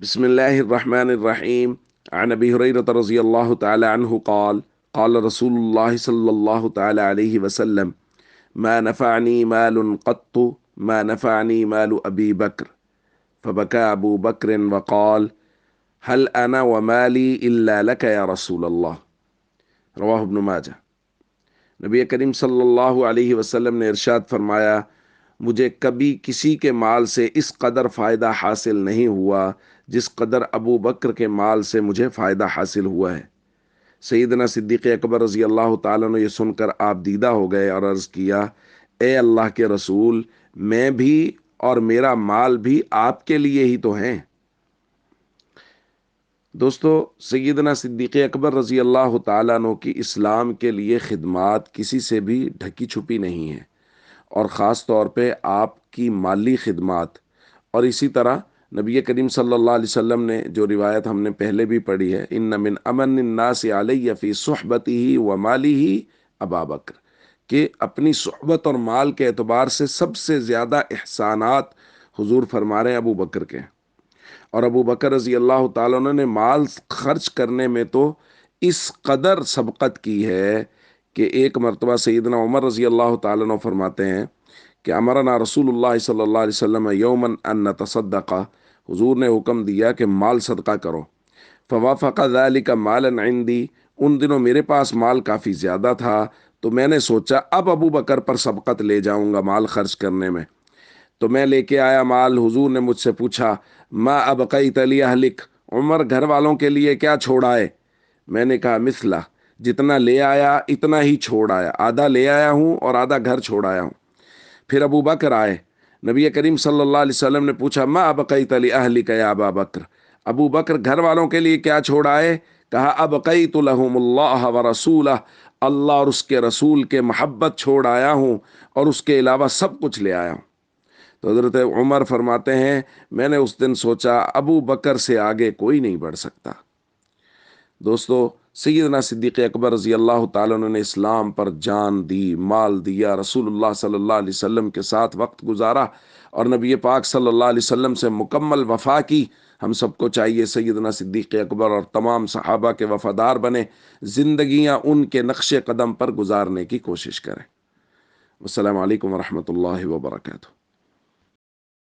بسم الله الرحمن الرحيم. عن أبي هريرة رضي الله تعالى عنه قال قال رسول الله صلى الله تعالى عليه وسلم: ما نفعني مال قط ما نفعني مال أبي بكر. فبكى أبو بكر وقال: هل أنا ومالي إلا لك يا رسول الله. رواہ ابن ماجہ۔ نبی کریم صلی اللہ علیہ وسلم نے ارشاد فرمایا: مجھے کبھی کسی کے مال سے اس قدر فائدہ حاصل نہیں ہوا جس قدر ابو بکر کے مال سے مجھے فائدہ حاصل ہوا ہے۔ سیدنا صدیق اکبر رضی اللہ تعالیٰ نے یہ سن کر آپ دیدہ ہو گئے اور عرض کیا: اے اللہ کے رسول، میں بھی اور میرا مال بھی آپ کے لیے ہی تو ہیں۔ دوستو، سیدنا صدیق اکبر رضی اللہ تعالیٰ عنہ کی اسلام کے لیے خدمات کسی سے بھی ڈھکی چھپی نہیں ہیں، اور خاص طور پہ آپ کی مالی خدمات۔ اور اسی طرح نبی کریم صلی اللہ علیہ وسلم نے جو روایت ہم نے پہلے بھی پڑھی ہے، ان من امن الناس علی فی صحبتہ و مالہ ابا بکر، کہ اپنی صحبت اور مال کے اعتبار سے سب سے زیادہ احسانات حضور فرما رہے ہیں ابو بکر کے۔ اور ابو بکر رضی اللہ تعالیٰ عنہ نے مال خرچ کرنے میں تو اس قدر سبقت کی ہے کہ ایک مرتبہ سیدنا عمر رضی اللہ تعالیٰ عنہ فرماتے ہیں کہ امرنا رسول اللہ صلی اللہ علیہ وسلم یوما ان نتصدق، حضور نے حکم دیا کہ مال صدقہ کرو۔ فوافق ذلك مالا عندي، ان دنوں میرے پاس مال کافی زیادہ تھا، تو میں نے سوچا اب ابو بکر پر سبقت لے جاؤں گا مال خرچ کرنے میں۔ تو میں لے کے آیا مال۔ حضور نے مجھ سے پوچھا: ما ابقیت لاہلک، عمر گھر والوں کے لیے کیا چھوڑا ہے؟ میں نے کہا: مثلا، جتنا لے آیا اتنا ہی چھوڑ آیا، آدھا لے آیا ہوں اور آدھا گھر چھوڑ آیا ہوں۔ پھر ابو بکر آئے، نبی کریم صلی اللہ علیہ وسلم نے پوچھا: ما ابقیت لاہلک یا ابا بکر، ابو بکر گھر والوں کے لیے کیا چھوڑ آئے؟ کہا: ابقیت لہم اللہ ورسولہ، اللہ اور اس کے رسول کے محبت چھوڑ آیا ہوں، اور اس کے علاوہ سب کچھ لے آیا ہوں۔ تو حضرت عمر فرماتے ہیں میں نے اس دن سوچا ابو بکر سے آگے کوئی نہیں بڑھ سکتا۔ دوستو، سیدنا صدیق اکبر رضی اللہ تعالیٰ عنہ نے اسلام پر جان دی، مال دیا، رسول اللہ صلی اللہ علیہ وسلم کے ساتھ وقت گزارا، اور نبی پاک صلی اللہ علیہ وسلم سے مکمل وفا کی۔ ہم سب کو چاہیے سیدنا صدیق اکبر اور تمام صحابہ کے وفادار بنے، زندگیاں ان کے نقش قدم پر گزارنے کی کوشش کریں۔ السلام علیکم ورحمۃ اللہ وبرکاتہ۔